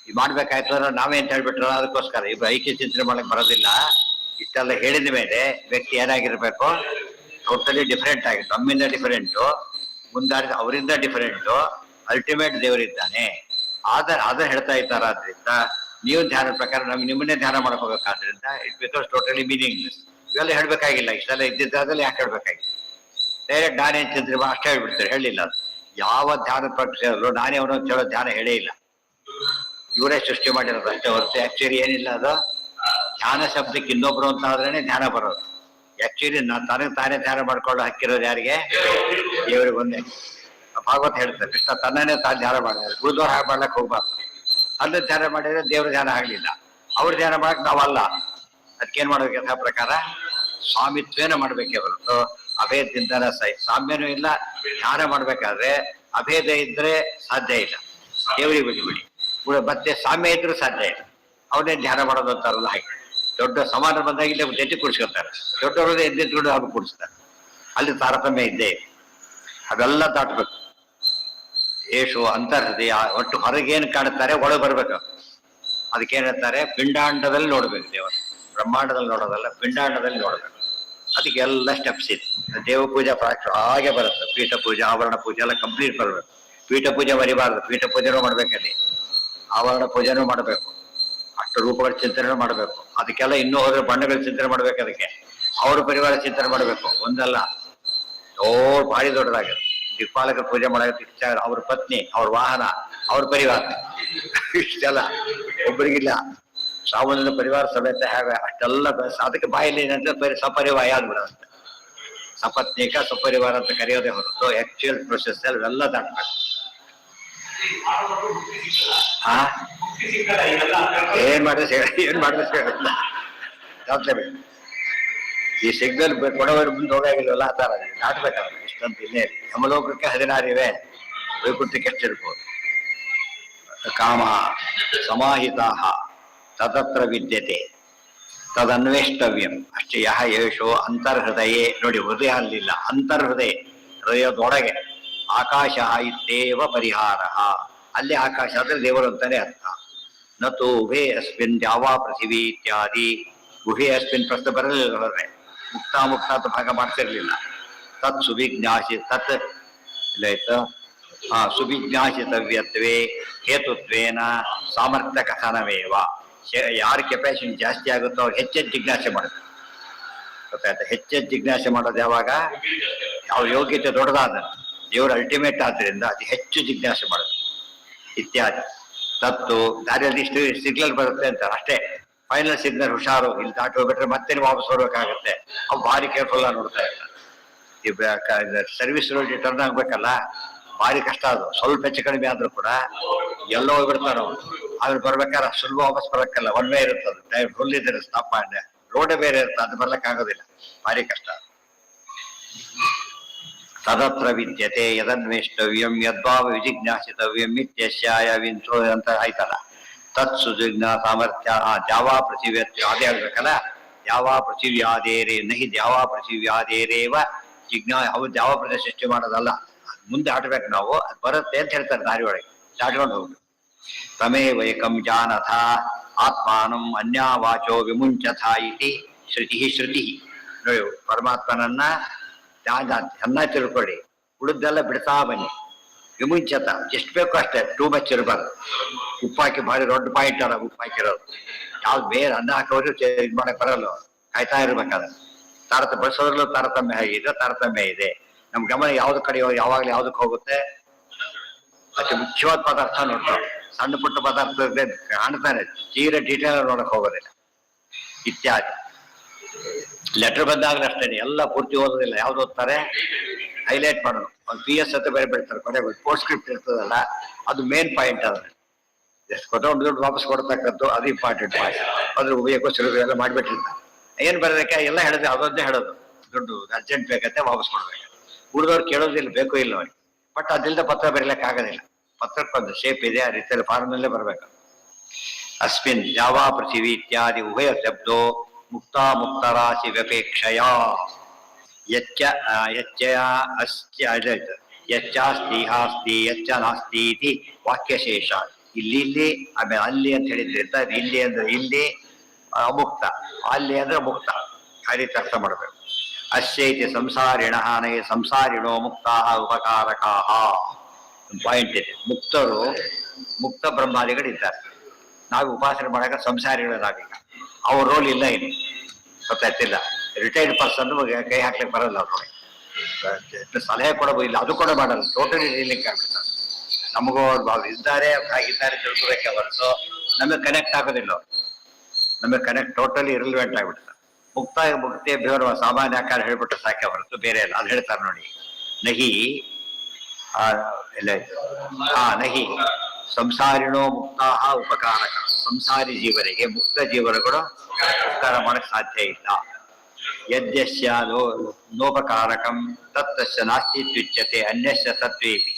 ಇದು ಮಾಡ್ಬೇಕಾಯ್ತು ಅಂದ್ರೆ ನಾವೇ ಅಂತ ಹೇಳ್ಬಿಟ್ರಲ್ಲ, ಅದಕ್ಕೋಸ್ಕರ ಇಬ್ಬರು ಐಕ್ಯ ಚಿಂತನೆ ಮಾಡಕ್ ಬರೋದಿಲ್ಲ. ಇಷ್ಟೆಲ್ಲ ಹೇಳಿದ ಮೇಲೆ ವ್ಯಕ್ತಿ ಏನಾಗಿರ್ಬೇಕು? ಟೋಟಲಿ ಡಿಫರೆಂಟ್ ಆಗಿ, ನಮ್ಮಿಂದ ಡಿಫರೆಂಟು, ಮುಂದಾಡಿ ಅವರಿಂದ ಡಿಫರೆಂಟು, ಅಲ್ಟಿಮೇಟ್ ದೇವರಿದ್ದಾನೆ. ಅದನ್ನ ಹೇಳ್ತಾ ಇದ್ದಾರಾದ್ರಿಂದ ನೀವು ಧ್ಯಾನ ಪ್ರಕಾರ ನಿಮ್ಮನ್ನೇ ಧ್ಯಾನ ಮಾಡ್ಕೋಬೇಕಾದ್ರಿಂದ ಇಟ್ ಬಿಕಮ್ಸ್ ಟೋಟಲಿ ಮೀನಿಂಗ್ಲೆಸ್. ಇವೆಲ್ಲ ಹೇಳ್ಬೇಕಾಗಿಲ್ಲ, ಇಷ್ಟೆಲ್ಲ ಇದ್ದಿದ್ದಾಗಲೇ ಯಾಕೆ ಹೇಳ್ಬೇಕಾಗಿಲ್ಲ? ಡೈರೆಕ್ಟ್ ನಾನೇ ಚಿಂತನೆ ಅಷ್ಟೇ ಹೇಳ್ಬಿಡ್ತಾರೆ, ಹೇಳಿಲ್ಲ. ಯಾವ ಧ್ಯಾನ ಪ್ರಕ್ರಿಯೆಯಲ್ಲೂ ನಾನೇ ಅವನು ಅಂತ ಹೇಳೋ ಧ್ಯಾನ ಹೇಳೇ ಇಲ್ಲ. ಇವರೇ ಸೃಷ್ಟಿ ಮಾಡಿರೋದು ಅಷ್ಟೇ ಹೊರತು ಆಕ್ಚುಲಿ ಏನಿಲ್ಲ. ಅದು ಧ್ಯಾನ ಶಬ್ದಕ್ಕೆ ಇನ್ನೊಬ್ರು ಅಂತ ಆದ್ರೇನೆ ಧ್ಯಾನ ಬರೋದು. ಆಕ್ಚುಲಿ ತನಗೆ ತಾನೇ ಧ್ಯಾನ ಮಾಡ್ಕೊಳ್ಳೋ ಹಕ್ಕಿರೋದು ಯಾರಿಗೆ? ದೇವರಿಗೆ ಒಂದೇ. ಭಾಗವತ ಹೇಳ್ತಾರೆ, ಕೃಷ್ಣ ತನ್ನನ್ನೇ ತಾನು ಧ್ಯಾನ ಮಾಡಿದ್ದಾರೆ, ಗುರುದವ್ರು ಹಾಗೆ ಮಾಡ್ಲಕ್ಕೆ ಹೋಗ್ಬಾರ್ದು. ಅಲ್ಲೇ ಧ್ಯಾನ ಮಾಡಿದ್ರೆ ದೇವ್ರ ಧ್ಯಾನ ಆಗ್ಲಿಲ್ಲ, ಅವ್ರ ಧ್ಯಾನ ಮಾಡಕ್ ನಾವಲ್ಲ. ಅದಕ್ಕೇನ್ ಮಾಡ್ಬೇಕು? ಯಥಾ ಪ್ರಕಾರ ಸ್ವಾಮಿತ್ವೇನ ಮಾಡ್ಬೇಕೇ ಹೊರತು ಅಭೇದದಿಂದನ ಸಾಮ್ಯನೂ ಇಲ್ಲ. ಧ್ಯಾನ ಮಾಡ್ಬೇಕಾದ್ರೆ ಅಭೇದ ಇದ್ರೆ ಸಾಧ್ಯ ಇಲ್ಲ, ದೇವರಿಗೆ ಬಿಡಿ. ಮತ್ತೆ ಸಾಮ್ಯ ಇದ್ರೂ ಸಾಧ್ಯ ಇಲ್ಲ. ಅವನೇ ಧ್ಯಾನ ಮಾಡೋದು ಅಂತಾರಲ್ಲ ಹಾಗೆ. ದೊಡ್ಡ ಸಮಾನ ಬಂದಾಗ ಇಲ್ಲೇ ಜೊತೆ ಕೂಡಿಸ್ಕೊತಾರೆ, ದೊಡ್ಡವ್ರದೇ ಎದ್ದಿದ್ದು ಹಾಗೆ ಕೂಡಿಸ್ತಾರೆ. ಅಲ್ಲಿ ತಾರತಮ್ಯ ಇದ್ದೇ ಇದೆ. ಅವೆಲ್ಲ ದಾಟ್ಬೇಕು. ಏಷು ಅಂತರ್ಹೃದಯ. ಒಟ್ಟು ಹೊರಗೇನು ಕಾಣುತ್ತಾರೆ, ಒಳಗೆ ಬರ್ಬೇಕು. ಅದಕ್ಕೇನ್ ಹೇಳ್ತಾರೆ? ಪಿಂಡಾಂಡದಲ್ಲಿ ನೋಡ್ಬೇಕು ದೇವರು. ಬ್ರಹ್ಮಾಂಡದಲ್ಲಿ ನೋಡೋದಲ್ಲ, ಪಿಂಡಾಂಡದಲ್ಲಿ ನೋಡ್ಬೇಕು. ಅದಕ್ಕೆ ಎಲ್ಲ ಸ್ಟೆಪ್ಸ್ ಇದೆ. ದೇವ ಪೂಜಾ ಪ್ರಾಕ್ಟರ್ ಹಾಗೆ ಬರುತ್ತೆ. ಪೀಠ ಪೂಜೆ, ಆವರಣ ಪೂಜೆ ಎಲ್ಲ ಕಂಪ್ಲೀಟ್ ಬರಬೇಕು. ಪೀಠ ಪೂಜೆ ಮರಿಬಾರ್ದು, ಪೀಠ ಪೂಜೆನೂ ಮಾಡ್ಬೇಕಲ್ಲಿ, ಆವರಣ ಪೂಜೆನೂ ಮಾಡಬೇಕು, ಅಷ್ಟು ರೂಪಗಳ ಚಿಂತನೆ ಮಾಡಬೇಕು. ಅದಕ್ಕೆಲ್ಲ ಇನ್ನೂ ಹೋದ್ರೆ ಬಣ್ಣಗಳ ಚಿಂತನೆ ಮಾಡ್ಬೇಕು. ಅದಕ್ಕೆ ಅವ್ರ ಪರಿವಾರ ಚಿಂತನೆ ಮಾಡಬೇಕು. ಒಂದಲ್ಲ, ಭಾರಿ ದೊಡ್ಡದಾಗುತ್ತೆ. ದಿಕ್ಪಾಲಕ ಪೂಜೆ ಮಾಡಕ್ಕೆ ಅವ್ರ ಪತ್ನಿ, ಅವ್ರ ವಾಹನ, ಅವ್ರ ಪರಿವಾರ, ಇಷ್ಟೆಲ್ಲ ಒಬ್ಬರಿಗಿಲ್ಲ. ಸಾಮಾನ್ಯ ಪರಿವಾರ ಸಮೇತ ಹೇಗೆ ಅಷ್ಟೆಲ್ಲ ಅದಕ್ಕೆ ಬಾಯಲ್ಲಿ ಏನಂತ ಸಪರಿವಾಯ ಅಂದ್ಬಿಡುತ್ತೆ. ಸಪತ್ನಿಕ ಸಪರಿವಾರ ಅಂತ ಕರೆಯೋದೇ ಹೊರತು ಆಕ್ಚುಯಲ್ ಪ್ರೊಸೆಸ್ ಎಲ್ಲ ದಾಟ್ಬೇಕು. ಏನ್ ಮಾಡಿದ್ರೆ ಈ ಸಿಗ್ನಲ್ ಕೊಡೋರು ಮುಂದೆ ಹೋಗಾಗಿಲ್ವಲ್ಲ, ಆ ತರ ದಾಟ್ಬೇಕಾದ್ರೆ ಇಷ್ಟಂತ ಇಲ್ಲೇ. ಯಮಲೋಕಕ್ಕೆ 16 ಇವೆ, ವೈಕುಂಠಕ್ಕೆ ಎಷ್ಟಿರ್ಬೋದು. ಕಾಮ ಸಮಾಹಿತಾ ತದತ್ರ ವಿದ್ಯತೆ ತದನ್ವೇಷ್ಟವ್ಯಂ ಅಷ್ಟೇ. ಯಹ ಯೇಷೋ ಅಂತರ್ಹೃದಯೇ. ನೋಡಿ, ಹೃದಯ ಅಲ್ಲಿಲ್ಲ, ಅಂತರ್ಹೃದಯ, ಹೃದಯದೊಳಗೆ. ಆಕಾಶ ಇತ್ತೇವ ಪರಿಹಾರ. ಅಲ್ಲಿ ಆಕಾಶ ಅಂದ್ರೆ ದೇವರು ಅಂತಾನೆ ಅರ್ಥ. ನತು ಉಭೇ ಅಸ್ಮಿನ್ ದ್ಯಾವಾ ಪೃಥಿವಿ ಇತ್ಯಾದಿ. ಗುಹೆ ಅಸ್ಮಿನ್ ಪ್ರಶ್ನೆ ಬರಲಿಲ್ಲ, ಮುಕ್ತ ಅಂತ ಭಾಗ ಮಾಡ್ತಿರ್ಲಿಲ್ಲ. ತತ್ ಸುವಿಜ್ಞಾಸಿ ತತ್ ಇಲ್ಲಾಯ್ತು. ಸುವಿಜ್ಞಾಸಿತವ್ಯತ್ವೇ ಹೇತುತ್ವೇನ ಸಾಮರ್ಥ್ಯ ಕಥನವೇವ. ಯಾರ ಕೆಪಾಸಿಟಿ ಜಾಸ್ತಿ ಆಗುತ್ತೋ ಅವ್ರು ಹೆಚ್ಚೆಚ್ಚು ಜಿಜ್ಞಾಸೆ ಮಾಡಬೇಕು, ಗೊತ್ತಾಯ್ತಾ? ಹೆಚ್ಚೆಚ್ಚು ಜಿಜ್ಞಾಸೆ ಮಾಡೋದು ಯಾವಾಗ? ಯಾವ ಯೋಗ್ಯತೆ ದೊಡ್ಡದಾದ ದೇವರು ಅಲ್ಟಿಮೇಟ್ ಆದ್ರಿಂದ ಅತಿ ಹೆಚ್ಚು ಜಿಜ್ಞಾಸೆ ಮಾಡೋದು ಇತ್ಯಾದಿ. ತತ್ತು ದಾರಿಯಲ್ಲಿ ಇಷ್ಟು ಸಿಗ್ನಲ್ ಬರುತ್ತೆ ಅಂತ ಅಷ್ಟೇ. ಫೈನಲ್ ಸಿಗ್ನಲ್ ಹುಷಾರು, ಇಲ್ಲಿ ದಾಟಿ ಹೋಗ್ಬಿಟ್ರೆ ಮತ್ತೆ ವಾಪಸ್ ಬರ್ಬೇಕಾಗತ್ತೆ. ಅವು ಭಾರಿ ಕೇರ್ಫುಲ್ ಆಗಿ ನೋಡ್ತಾ ಇರ್ತಾರೆ. ಸರ್ವಿಸ್ ರೋಡ್ ಟರ್ನ್ ಆಗ್ಬೇಕಲ್ಲ, ಭಾರಿ ಕಷ್ಟ ಅದು. ಸ್ವಲ್ಪ ಹೆಚ್ಚು ಕಡಿಮೆ ಆದ್ರೂ ಕೂಡ ಎಲ್ಲೋ ಹೋಗ್ಬಿಡ್ತಾರ ಅವ್ರು. ಆದ್ರೆ ಬರ್ಬೇಕಾದ್ರೆ ಸುಲಭ ವಾಪಸ್ ಬರಕ್ಕಲ್ಲ, ಒನ್ ವೇ ಇರುತ್ತದೆ. ಫುಲ್ ಇದ್ರೆ ಸ್ಟಾಪ್ ಮಾಡಿ ರೋಡೇ ಬೇರೆ ಇರುತ್ತೆ, ಅದು ಬರ್ಲಕ್ ಆಗೋದಿಲ್ಲ, ಭಾರಿ ಕಷ್ಟ. ತದತ್ರ ವಿದ್ಯತೆ ಯದನ್ವೇಷ್ಟವ್ಯಂ ಯದ್ಭಾವ ವಿಜಿಜ್ಞಾಸಿತವ್ಯಂ ಇತ್ಯಸ್ಯಾಯ ವಿಂಚೋ ಅಂತ ಆಯ್ತಲ್ಲ. ತತ್ ಸುಜಿಜ್ಞ ಸಾಮರ್ಥ್ಯ. ದ್ಯಾವಾ ಪೃಥಿವ್ಯ ಅದೇ ಹೇಳ್ಬೇಕಲ್ಲ. ದ್ಯಾವಾ ಪೃಥಿವ್ಯಾದೇರೇ ನಹಿ ದ್ಯಾವಾ ಪೃಥಿವ್ಯಾದೇರೇವ ಜಿಜ್ಞಾ. ಅವು ದ್ಯಾವ ಪೃಥ್ವಿ ಸೃಷ್ಟಿ ಮಾಡೋದಲ್ಲ, ಮುಂದೆ ಆಡ್ಬೇಕು ನಾವು. ಅದು ಬರುತ್ತೆ ಅಂತ ಹೇಳ್ತಾರೆ, ದಾರಿ ಒಳಗೆ ದಾಟ್ಕೊಂಡು ಹೋಗ್ಬೇಕು. ತಮೇವ ಏಕಂ ಜಾನಥ ಆತ್ಮಾನಂ ಅನ್ಯಾವಾಚೋ ವಿಮುಂಚಥ ಇತಿ ಶ್ರುತಿ. ಶ್ರುತಿ ನೋಡಿ, ಪರಮಾತ್ಮನನ್ನ ಚೆನ್ನಾಗಿ ತಿಳ್ಕೊಳ್ಳಿ, ಉಳಿದೆಲ್ಲ ಬಿಡ್ತಾ ಬನ್ನಿ. ವಿಮುಂಚತ ಎಷ್ಟು ಬೇಕೋ ಅಷ್ಟೇ, ಟೂ ಮಚ್ ಇರಬಾರ್ದು. ಉಪ್ಪಾಕಿ ಭಾರಿ ದೊಡ್ಡ ಪಾಯಿಂಟ್ ಅಲ್ಲ ಉಪ್ಪಾಕಿರೋದು. ಯಾವ್ದು ಬೇರೆ ಅನ್ನ ಹಾಕೋರು ಇದು ಮಾಡಕ್ ಬರಲ್ಲ, ಕಾಯ್ತಾ ಇರ್ಬೇಕಾದ್ರೆ. ಬಳಸೋದ್ರಲ್ಲೂ ತಾರತಮ್ಯ ಹೇಗಿದೆ, ತಾರತಮ್ಯ ಇದೆ. ನಮ್ ಗಮನ ಯಾವ್ದು ಕಡೆ ಯಾವಾಗ್ಲೂ ಯಾವ್ದಕ್ಕೆ ಹೋಗುತ್ತೆ? ಅತಿ ಮುಖ್ಯವಾದ ಪದಾರ್ಥ ನೋಡ್ತಾರೆ. ಸಣ್ಣ ಪುಟ್ಟ ಪದಾರ್ಥ ಕಾಣ್ತಾನೆ, ತೀರ ಡೀಟೇಲ್ ನೋಡಕ್ ಹೋಗೋದಿಲ್ಲ ಇತ್ಯಾದಿ. ಲೆಟರ್ ಬಂದಾಗಲೂ ಅಷ್ಟೇನೆ, ಎಲ್ಲ ಪೂರ್ತಿ ಓದೋದಿಲ್ಲ. ಯಾವ್ದು ಓದ್ತಾರೆ? ಹೈಲೈಟ್ ಮಾಡೋದು. ಒಂದು PS ಅಂತ ಬೇರೆ ಬಿಡ್ತಾರೆ, ಕೊನೆಗೆ ಪೋಸ್ಟ್ ಸ್ಕ್ರಿಪ್ಟ್ ಇರ್ತದಲ್ಲ, ಅದು ಮೇನ್ ಪಾಯಿಂಟ್. ಅದ್ರೆ ಎಷ್ಟು ಕೊಟ್ಟು ದುಡ್ಡು ವಾಪಸ್ ಕೊಡ್ತಕ್ಕಂಥ ಅದು ಇಂಪಾರ್ಟೆಂಟ್ ಪಾಯಿಂಟ್. ಅದ್ರ ಉಪಯೋಗ ಸುಲಭ ಎಲ್ಲ ಮಾಡ್ಬಿಟ್ಟಿರ್ತಾರೆ. ಏನ್ ಬರೋದಕ್ಕೆ ಎಲ್ಲ ಹೇಳೋದು ಅದೊಂದೇ ಹೇಳೋದು. ದುಡ್ಡು ಅರ್ಜೆಂಟ್ ಬೇಕಂತೆ ವಾಪಸ್ ಕೊಡ್ಬೇಕು. ಉಳಿದವ್ರು ಕೇಳೋದಿಲ್ಲ, ಬೇಕೋ ಇಲ್ಲ ಅವ್ರಿಗೆ. ಬಟ್ ಅದಿಲ್ಲದೆ ಪತ್ರ ಬರೀಲಿಕ್ಕೆ ಆಗೋದಿಲ್ಲ. ಪತ್ರಕ್ಕೊಂದು ಶೇಪ್ ಇದೆ, ಆ ರೀತಿಯಲ್ಲಿ ಫಾರ್ಮಲ್ಲೇ ಬರಬೇಕು. ಅಸ್ಮಿನ್ ಜಾವಾ ಪೃಥಿವಿ ಇತ್ಯಾದಿ ಉಭಯ ಶಬ್ದೋ ಮುಕ್ತ ಮುಕ್ತರಾಶಿ ವ್ಯಪೇಕ್ಷಯ ಯಚ್ಚ ಯಚ್ಚ ಅಸ್ತ್ಯ ಯಚ್ಚಾಸ್ತಿ ಹಾಸ್ತಿ ಯಚ್ಚ ನಾಸ್ತಿ ಇತಿ ವಾಕ್ಯಶೇಷ. ಇಲ್ಲಿ ಆಮೇಲೆ ಅಲ್ಲಿ ಅಂತ ಹೇಳಿದ್ರಿಂದ ಇಲ್ಲಿ ಅಂದ್ರೆ ಇಲ್ಲಿ ಅಮುಕ್ತ, ಅಲ್ಲಿ ಅಂದ್ರೆ ಮುಕ್ತ, ಆ ರೀತಿ ಅರ್ಥ ಮಾಡಬೇಕು. ಅಸ್ಯೈತಿ ಸಂಸಾರಿಣ ಸಂಸಾರಿಣೋ ಮುಕ್ತಾ ಉಪಕಾರಕಾ. ಪಾಯಿಂಟ್ ಇದೆ. ಮುಕ್ತರು, ಮುಕ್ತ ಬ್ರಹ್ಮಾದಿಗಳಿದ್ದಾರೆ. ನಾವು ಉಪಾಸನೆ ಮಾಡಾಕ ಸಂಸಾರಿಗಳಾಗಲಿಲ್ಲ, ಅವ್ರ ರೋಲ್ ಇಲ್ಲ ಇಲ್ಲಿ, ಗೊತ್ತಾಯ್ತಿಲ್ಲ. ರಿಟೈರ್ಡ್ ಪರ್ಸನ್ ಕೈ ಹಾಕ್ಲಿಕ್ಕೆ ಬರಲ್ಲ ಅವ್ರಿಗೆ, ಸಲಹೆ ಕೊಡಬಹುದು ಇಲ್ಲ, ಅದು ಕೂಡ ಮಾಡಲ್ಲ, ಟೋಟಲಿ ಡೀಲಿಂಗ್ ಆಗ್ಬಿಡ್ತಾರೆ. ನಮಗೂ ಅವ್ರು ಇದ್ದಾರೆ ಹಾಗಿದ್ದಾರೆ ತಿಳ್ಕೋಬೇಕೆ ಹೊರತು ನಮಗೆ ಕನೆಕ್ಟ್ ಆಗೋದಿಲ್ಲ. ನಮಗೆ ಕನೆಕ್ಟ್ ಟೋಟಲಿ ಇರ್ಲಿವೆಂಟ್ ಆಗ್ಬಿಡ್ತಾರೆ. ಮುಕ್ತಿ ಬೇರೆ ಸಾಮಾನ್ಯ ಆಕಾರ ಹೇಳ್ಬಿಟ್ರೆ ಸಾಕೆ ಹೊರತು ಬೇರೆ ಅಲ್ಲ. ಅದು ಹೇಳ್ತಾರೆ ನೋಡಿ, ನಹಿ ಎಲ್ಲ ನಹಿ ಸಂಸಾರಿಣೋ ಮುಕ್ತಾ ಉಪಕಾರಕ. ಸಂಸಾರಿ ಜೀವರಿಗೆ ಮುಕ್ತ ಜೀವನಗಳು ಉಪಕಾರ ಮಾಡಕ್ ಸಾಧ್ಯ ಇಲ್ಲ. ಯದ್ಯಸ್ಯ ನೋಪಕಾರಕಂ ತತ್ತಸ್ಯ ನಾಸ್ತಿ ಇತ್ಯುಚ್ಯತೆ ಅನ್ಯಸ್ಯ ಸತ್ವೇಪಿ.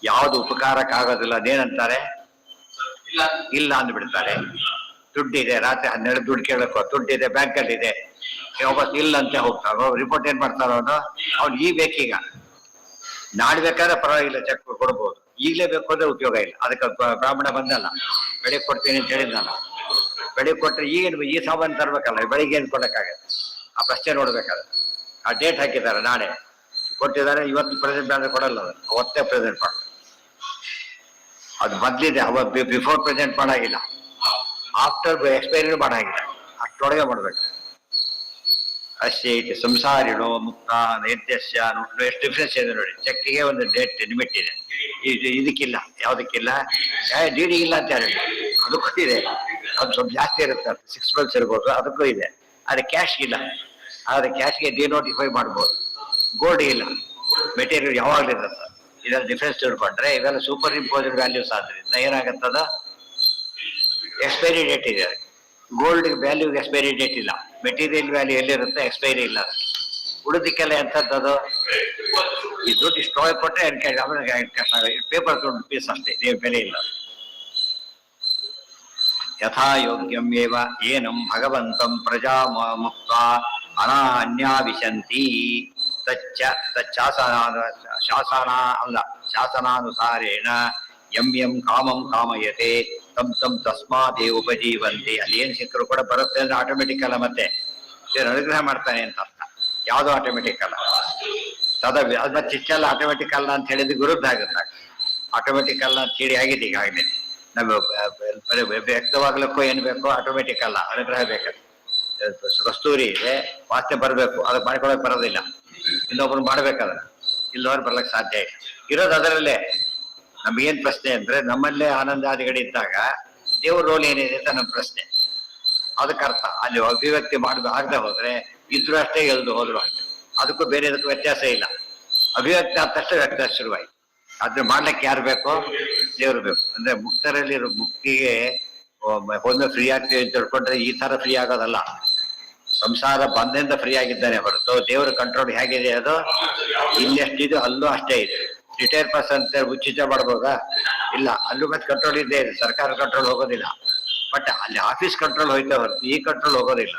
ಯಾವುದು ಉಪಕಾರಕ ಆಗೋದಿಲ್ಲ ಅದೇನಂತಾರೆ, ಇಲ್ಲ ಅಂದ್ಬಿಡ್ತಾರೆ. ದುಡ್ಡಿದೆ, ರಾತ್ರಿ 12 ದುಡ್ಡು ಕೇಳಕ್ಕೋ, ದುಡ್ಡಿದೆ ಬ್ಯಾಂಕಲ್ಲಿ ಇದೆ, ವಾಪಸ್ ಇಲ್ಲ ಅಂತ ಹೋಗ್ತಾರೋ. ರಿಪೋರ್ಟ್ ಏನ್ ಮಾಡ್ತಾರೋ ಅವ್ನು ಈ ಬೇಕೀಗ, ನಾಳೆ ಬೇಕಾದ್ರೆ ಪರವಾಗಿಲ್ಲ ಚೆಕ್ ಕೊಡ್ಬೋದು, ಈಗಲೇ ಬೇಕು ಅಂದ್ರೆ ಉಪಯೋಗ ಇಲ್ಲ. ಅದಕ್ಕೆ ಬ್ರಾಹ್ಮಣ ಬಂದಲ್ಲ, ಬೆಳಿಗ್ಗೆ ಕೊಡ್ತೀನಿ ಅಂತ ಹೇಳಿದ್ನಲ್ಲ, ಬೆಳಿಗ್ಗೆ ಕೊಟ್ಟರೆ ಈ ಸಾಮಾನು ತರ್ಬೇಕಲ್ಲ, ಬೆಳಿಗ್ಗೆ ಏನು ಕೊಡಕ್ಕಾಗತ್ತೆ? ಆ ಪ್ರಶ್ನೆ ನೋಡ್ಬೇಕಾದ್ರೆ ಆ ಡೇಟ್ ಹಾಕಿದ್ದಾರೆ, ನಾಳೆ ಕೊಟ್ಟಿದ್ದಾರೆ, ಇವತ್ತು ಪ್ರೆಸೆಂಟ್ ಮಾಡಿದ್ರೆ ಕೊಡಲ್ಲ, ಅದು ಅವತ್ತೇ ಪ್ರೆಸೆಂಟ್ ಮಾಡ. ಅದು ಮೊದ್ಲಿದೆ, ಬಿಫೋರ್ ಪ್ರೆಸೆಂಟ್ ಮಾಡಾಗಿಲ್ಲ, ಆಫ್ಟರ್ ಎಕ್ಸ್ಪೈರಿನೂ ಮಾಡಾಗಿಲ್ಲ, ಅಷ್ಟೊಳಗೆ ಮಾಡ್ಬೇಕು. ಅಷ್ಟೇ ಸಂಸಾರಿಣೋ ಮುಕ್ತ ನೈತ್ಯಸ್ಯ. ಎಷ್ಟು ಡಿಫ್ರೆನ್ಸ್ ಇದೆ ನೋಡಿ. ಚೆಕ್ಗೆ ಒಂದು ಡೇಟ್ ಲಿಮಿಟ್ ಇದೆ, ಇದಕ್ಕಿಲ್ಲ. ಯಾವುದಕ್ಕಿಲ್ಲ? ಡಿ.ಡಿ ಇಲ್ಲ ಅಂತ ಹೇಳಿ, ಅದಕ್ಕೂ ಇದೆ. ಅದು ಸ್ವಲ್ಪ ಜಾಸ್ತಿ ಇರುತ್ತೆ, 6 months ಇರ್ಬೋದು, ಅದಕ್ಕೂ ಇದೆ. ಆದರೆ ಕ್ಯಾಶ್ ಇಲ್ಲ, ಆದರೆ ಕ್ಯಾಶ್ಗೆ ಡಿನೋಟಿಫೈ ಮಾಡ್ಬೋದು. ಗೋಲ್ಡ್ ಇಲ್ಲ, ಮೆಟೀರಿಯಲ್ ಯಾವಾಗಲೂ ಇರುತ್ತೆ. ಇದೆಲ್ಲ ಡಿಫ್ರೆನ್ಸ್ ತಿಳ್ಕೊಂಡ್ರೆ ಇವೆಲ್ಲ ಸೂಪರ್ ಇಂಪೋಸ್ಡ್ ವ್ಯಾಲ್ಯೂಸ್ ಆದ್ರಿಂದ ಏನಾಗುತ್ತದ, ಎಕ್ಸ್ಪೈರಿ ಡೇಟ್ ಇದೆ. ಗೋಲ್ಡ್ ವ್ಯಾಲ್ಯೂಗೆ ಎಕ್ಸ್ಪೈರಿ ಡೇಟ್ ಇಲ್ಲ, ಮೆಟೀರಿಯಲ್ ವ್ಯಾಲ್ಯೂ ಎಲ್ಲಿರುತ್ತೆ, ಎಕ್ಸ್ಪೈರಿ ಇಲ್ಲ. ಉಳಿದಕ್ಕೆಲ್ಲ ಎಂಥದ್ದು, ಈ ದುಡ್ಡು ಇಷ್ಟು ಕೊಟ್ಟರೆ ಪೇಪರ್ ದುಡ್ಡು ಪೀಸ್ ಅಷ್ಟೇ, ನೀವು ಬೆಲೆ ಇಲ್ಲ. ಯಥಾ ಯೋಗ್ಯಂ ಏವ ಏನಂ ಭಗವಂತಂ ಪ್ರಜಾ ಮುಕ್ತ ಅನಾನ್ಯಾವಿಶಂತಿ ತಚ್ಚ ಶಾಸನಾನುಸಾರೇಣ ಯಂ ಯಂ ಕಾಮಂ ಕಾಮಯತೆ ತಂ ತಂ ತಸ್ಮಾದೇ ಉಪಜೀವಂತಿ. ಅಲ್ಲಿ ಏನ್ ಸಿಕ್ಕರು ಕೂಡ ಬರುತ್ತೆ ಅಂದ್ರೆ ಆಟೋಮೆಟಿಕ್ ಅಲ್ಲ, ಮತ್ತೆ ಅನುಗ್ರಹ ಮಾಡ್ತಾನೆ ಅಂತ ಅರ್ಥ. ಯಾವುದು ಆಟೋಮೆಟಿಕ್ ಅಲ್ಲ, ಮತ್ತೆ ಇಷ್ಟೆಲ್ಲ ಆಟೋಮೆಟಿಕ್ ಅಲ್ಲ ಅಂತ ಹೇಳಿದ್ರೆ ವಿರುದ್ಧ ಆಗುತ್ತೆ. ಆಟೋಮೆಟಿಕ್ ಅಲ್ಲ ಅಂತ ಹೇಳಿ ಆಗಿದೆ ಈಗಾಗಲೇ. ನಮಗೆ ವ್ಯಕ್ತವಾಗ್ಲಿಕ್ಕೂ ಏನ್ ಬೇಕೋ ಆಟೋಮೆಟಿಕ್ ಅಲ್ಲ, ಅನುಗ್ರಹ ಬೇಕಲ್ಲ. ಕಸ್ತೂರಿ ಇದೆ, ವಾಸನೆ ಬರಬೇಕು, ಅದಕ್ಕೆ ಮಾಡ್ಕೊಳಕ್ ಬರೋದಿಲ್ಲ, ಇನ್ನೊಬ್ರು ಮಾಡ್ಬೇಕಲ್ಲ, ಇಲ್ಲವ್ರು ಬರ್ಲಕ್ ಸಾಧ್ಯ ಇಲ್ಲ. ಇರೋದು ಅದರಲ್ಲೇ. ನಮ್ಗೇನ್ ಪ್ರಶ್ನೆ ಅಂದ್ರೆ, ನಮ್ಮಲ್ಲೇ ಆನಂದಾದಿಗಳಿದ್ದಾಗ ದೇವ್ರ ರೋಲ್ ಏನಿದೆ ಅಂತ ನಮ್ಮ ಪ್ರಶ್ನೆ. ಅದಕ್ಕೆ ಅರ್ಥ ಅಲ್ಲಿ ಅಭಿವ್ಯಕ್ತಿ ಆಗದೆ ಹೋದ್ರೆ ಇದ್ರು ಅಷ್ಟೇ, ಎಲ್ದು ಹೋದ್ರು ಅಷ್ಟೇ, ಅದಕ್ಕೂ ಬೇರೆ ಇದಕ್ಕೂ ವ್ಯತ್ಯಾಸ ಇಲ್ಲ. ಅಭಿವ್ಯಕ್ತಿ ಆದ ತಕ್ಷಣ ವ್ಯತ್ಯಾಸ ಶುರುವಾಯ್ತು. ಅದ್ರ ಮಾಡ್ಲಿಕ್ಕೆ ಯಾರು ಬೇಕೋ, ದೇವ್ರು ಬೇಕು. ಅಂದ್ರೆ ಮುಕ್ತರಲ್ಲಿ ಮುಕ್ತಿಗೆ ಒಮ್ಮೆ ಫ್ರೀ ಆಗ್ತೀವಿ ಅಂತ ತಿಳ್ಕೊಂಡ್ರೆ ಈ ತರ ಫ್ರೀ ಆಗೋದಲ್ಲ. ಸಂಸಾರ ಬಂದಿಂದ ಫ್ರೀ ಆಗಿದ್ದಾನೆ ಹೊರತು ದೇವ್ರ ಕಂಟ್ರೋಲ್ ಹೇಗಿದೆ, ಅದು ಇಲ್ಲೆಷ್ಟಿದೆ ಅಲ್ಲೂ ಅಷ್ಟೇ ಇದೆ. ರಿಟೈರ್ ಪರ್ಸನ್ ಉಚಿತ ಮಾಡ್ಬೋದಾ? ಇಲ್ಲ, ಅಲ್ಲೂ ಮತ್ತೆ ಕಂಟ್ರೋಲ್ ಇದ್ದೇ ಇದೆ. ಸರ್ಕಾರ ಕಂಟ್ರೋಲ್ ಹೋಗೋದಿಲ್ಲ, ಬಟ್ ಅಲ್ಲಿ ಆಫೀಸ್ ಕಂಟ್ರೋಲ್ ಹೋಯ್ತಾ ಹೊರತು ಈ ಕಂಟ್ರೋಲ್ ಹೋಗೋದಿಲ್ಲ.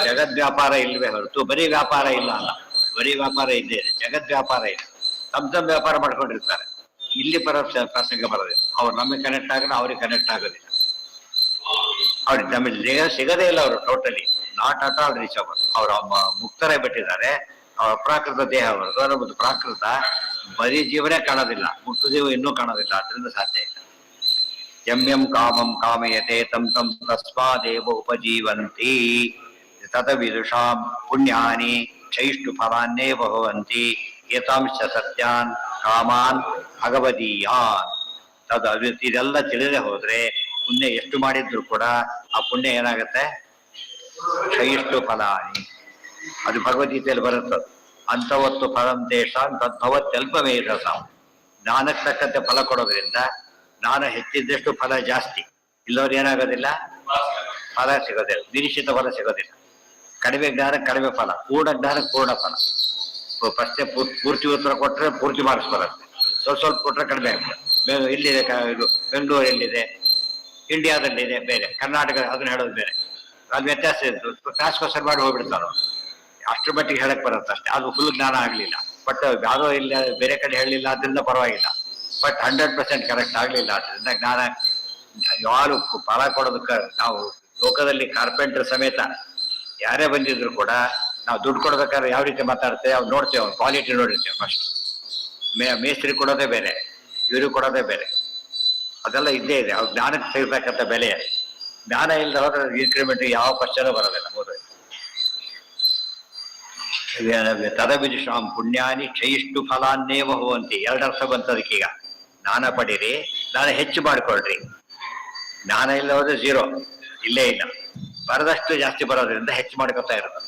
ಜಗದ್ ವ್ಯಾಪಾರ ಇಲ್ವೇ ಹೊರತು ಬರೀ ವ್ಯಾಪಾರ ಇಲ್ಲ ಅಲ್ಲ, ಬರೀ ವ್ಯಾಪಾರ ಇದ್ದೇ ಇದೆ, ಜಗದ್ ವ್ಯಾಪಾರ ಇದೆ. ತಮ್ಮ ವ್ಯಾಪಾರ ಮಾಡ್ಕೊಂಡಿರ್ತಾರೆ, ಇಲ್ಲಿ ಪ್ರಸಂಗ ಬರೋದಿಲ್ಲ. ಅವ್ರು ನಮಗೆ ಕನೆಕ್ಟ್ ಆಗೋಣ, ಅವ್ರಿಗೆ ಕನೆಕ್ಟ್ ಆಗೋದಿಲ್ಲ. ಅವ್ರಿಗೆ ನಮಗೆ ಸಿಗದೇ ಇಲ್ಲ. ಅವರು totally not at all reach ಅವರು. ಅವ್ರು ಮುಕ್ತರೇ ಬಿಟ್ಟಿದ್ದಾರೆ. ಅವ್ರ ಅಪ್ರಾಕೃತ ದೇಹ ಅವರದು, ನಮ್ಮದು ಪ್ರಾಕೃತ. ಬರೀ ಜೀವನೇ ಕಾಣೋದಿಲ್ಲ, ಮುಕ್ತ ಜೀವ ಇನ್ನೂ ಕಾಣೋದಿಲ್ಲ, ಅದರಿಂದ ಸಾಧ್ಯ ಇಲ್ಲ. ಯಂ ಯಂ ಕಾಮಂ ಕಾಮಯತೆ ತಂ ತಂ ತಸ್ಮಾದೇವ ಉಪಜೀವಂತಿ ತದವಿದುಷಾಂ ಪುಣ್ಯಾನಿ ಚೈಷ್ಟು ಫಲಾನ್ಯೇ ಭವಂತಿ ಏತಾಂಶ ಸತ್ಯಾನ್ ಕಾಮಾನ್ ಭಗವದೀಯಾನ್. ಇದೆಲ್ಲ ತಿಳಿದೇ ಹೋದ್ರೆ ಪುಣ್ಯ ಎಷ್ಟು ಮಾಡಿದ್ರು ಕೂಡ ಆ ಪುಣ್ಯ ಏನಾಗತ್ತೆ, ಚೈಷ್ಟು ಫಲಾನಿ. ಅದು ಭಗವದ್ಗೀತೆಯಲ್ಲಿ ಬರುತ್ತೆ. ಅಂತವತ್ತು ಫಲಂ ದೇಶಾನ್ ತದ್ಭವತ್ಯಲ್ಪಮೇಧಸ. ಜ್ಞಾನಕ್ಕೆ ತಕ್ಕಂತೆ ಫಲ ಕೊಡೋದ್ರಿಂದ ಜ್ಞಾನ ಹೆಚ್ಚಿದ್ದಷ್ಟು ಫಲ ಜಾಸ್ತಿ. ಇಲ್ಲವ್ರು ಏನಾಗೋದಿಲ್ಲ, ಫಲ ಸಿಗೋದಿಲ್ಲ, ನಿರೀಕ್ಷಿತ ಫಲ ಸಿಗೋದಿಲ್ಲ. ಕಡಿಮೆ ಜ್ಞಾನ ಕಡಿಮೆ ಫಲ, ಪೂರ್ಣ ಜ್ಞಾನ ಪೂರ್ಣ ಫಲ. ಫಸ್ಟೇ ಪೂರ್ತಿ ಉತ್ತರ ಕೊಟ್ಟರೆ ಪೂರ್ತಿ ಮಾರ್ಕ್ಸ್ ಬರುತ್ತೆ, ಸ್ವಲ್ಪ ಸ್ವಲ್ಪ ಕೊಟ್ಟರೆ ಕಡಿಮೆ ಆಗ್ತದೆ. ಇಲ್ಲಿದೆ ಇದು ಬೆಂಗಳೂರು ಎಲ್ಲಿದೆ, ಇಂಡಿಯಾದಲ್ಲಿದೆ ಬೇರೆ, ಕರ್ನಾಟಕ ಅದನ್ನ ಹೇಳೋದು ಬೇರೆ, ಅದು ವ್ಯತ್ಯಾಸ ಇತ್ತು. ಕ್ಲಾಸ್ ಕ್ವಶನ್ ಮಾಡಿ ಹೋಗ್ಬಿಡ್ತಾರೋ, ಅಷ್ಟರ ಮಟ್ಟಿಗೆ ಹೇಳಕ್ ಬರುತ್ತೆ ಅಷ್ಟೇ. ಅದು ಫುಲ್ ಜ್ಞಾನ ಆಗಲಿಲ್ಲ, ಬಟ್ ಯಾವುದೋ ಇಲ್ಲ ಬೇರೆ ಕಡೆ ಹೇಳಲಿಲ್ಲ ಅದರಿಂದ ಪರವಾಗಿಲ್ಲ. ಬಟ್ 100% ಕರೆಕ್ಟ್ ಆಗಲಿಲ್ಲ, ಅದರಿಂದ ಜ್ಞಾನ ಯಾರು ಫಲ ಕೊಡೋದಕ್ಕೆ ನಾವು ಲೋಕದಲ್ಲಿ ಕಾರ್ಪೆಂಟರ್ ಸಮೇತ ಯಾರೇ ಬಂದಿದ್ರು ಕೂಡ ನಾವು ದುಡ್ಡು ಕೊಡ್ಬೇಕಾದ್ರೆ ಯಾವ ರೀತಿ ಮಾತಾಡ್ತೇವೆ ಅವ್ನು ನೋಡ್ತೇವೆ, ಅವ್ನು ಕ್ವಾಲಿಟಿ ನೋಡಿರ್ತೇವೆ ಫಸ್ಟ್. ಮೇಸ್ತ್ರಿ ಕೊಡೋದೇ ಬೇರೆ, ಇವರು ಕೊಡೋದೇ ಬೇರೆ, ಅದೆಲ್ಲ ಇದ್ದೇ ಇದೆ. ಅವ್ರು ಜ್ಞಾನಕ್ಕೆ ಸಿಗ್ತಕ್ಕಂಥ ಬೆಲೆ. ಜ್ಞಾನ ಇಲ್ಲದೆ ಹೋದ್ರೆ ಇನ್ಕ್ರಿಮೆಂಟ್ ಯಾವ ಕ್ವಶನ್ ಬರೋದಿಲ್ಲ. ಹೌದು, ತದಭಿಷಾಂ ಪುಣ್ಯಾನಿ ಕ್ಷಯಿಷ್ಟು ಫಲಾನ್ನೇವ ಹೋವಂತಿ. ಎರಡರ್ಥ ಬಂತದಕ್ಕೀಗ. ಜ್ಞಾನ ಪಡೀರಿ, ಜ್ಞಾನ ಹೆಚ್ಚು ಮಾಡ್ಕೊಳ್ರಿ. ಜ್ಞಾನ ಇಲ್ಲ ಹೋದ್ರೆ ಝೀರೋ, ಇಲ್ಲೇ ಇಲ್ಲ. ಬರದಷ್ಟು ಜಾಸ್ತಿ ಬರೋದ್ರಿಂದ ಹೆಚ್ಚು ಮಾಡ್ಕೊತಾ ಇರೋದು.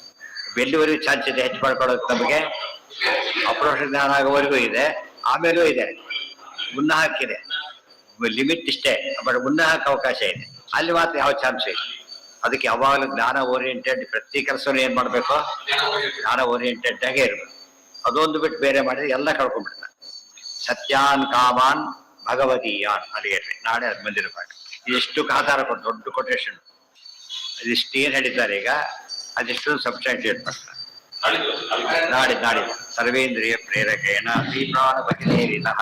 ಎಲ್ಲಿವರೆಗೂ ಚಾನ್ಸ್ ಇದೆ ಹೆಚ್ಚು ಮಾಡ್ಕೊಳ್ಳೋದು ನಮಗೆ? ಅಪ್ರೋಷ ಜ್ಞಾನ ಆಗೋವರೆಗೂ ಇದೆ, ಆಮೇಲೂ ಇದೆ, ಮುನ್ನ ಹಾಕಿದೆ. ಲಿಮಿಟ್ ಇಷ್ಟೇ, ಬಟ್ ಮುನ್ನ ಹಾಕೋ ಅವಕಾಶ ಇದೆ. ಅಲ್ಲಿ ಮಾತ್ರ ಯಾವ ಚಾನ್ಸ್ ಇಲ್ಲ. ಅದಕ್ಕೆ ಯಾವಾಗಲೂ ಜ್ಞಾನ ಓರಿಯೆಂಟೆಡ್ ಪ್ರತಿ ಕೆಲಸನೂ ಏನ್ ಮಾಡ್ಬೇಕು? ಜ್ಞಾನ ಓರಿಯೆಂಟೆಡ್ ಆಗೇ ಇರ್ಬೇಕು. ಅದೊಂದು ಬಿಟ್ಟು ಬೇರೆ ಮಾಡಿದ್ರೆ ಎಲ್ಲ ಕಳ್ಕೊಂಡ್ಬಿಡ್ತಾರೆ. ಸತ್ಯಾನ್ ಕಾಮಾನ್ ಭಗವದೀಯಾನ್ ಅಲ್ಲಿಗೆ ನಾಳೆ ಅದು ಬಂದಿರಬೇಕು. ಎಷ್ಟು ಕಾತಾರ ಕೊಟ್ಟು ದೊಡ್ಡ ಕೊಟೇಶನ್ ಇದಿಷ್ಟು ಏನ್ ಹೇಳಿದ್ದಾರೆ ಈಗ, ಅದಿಷ್ಟು ಸಬ್ಸ್ಟ್ಯಾನ್ಶಿಯೇಟ್ ಮಾಡ್ತಾರೆ. ನಾಡಿದ್ದು ಸರ್ವೇಂದ್ರಿಯ ಪ್ರೇರಕೇಣ ಶ್ರೀ ಪ್ರಾಣ ಭಗಿನೇರಿನಃ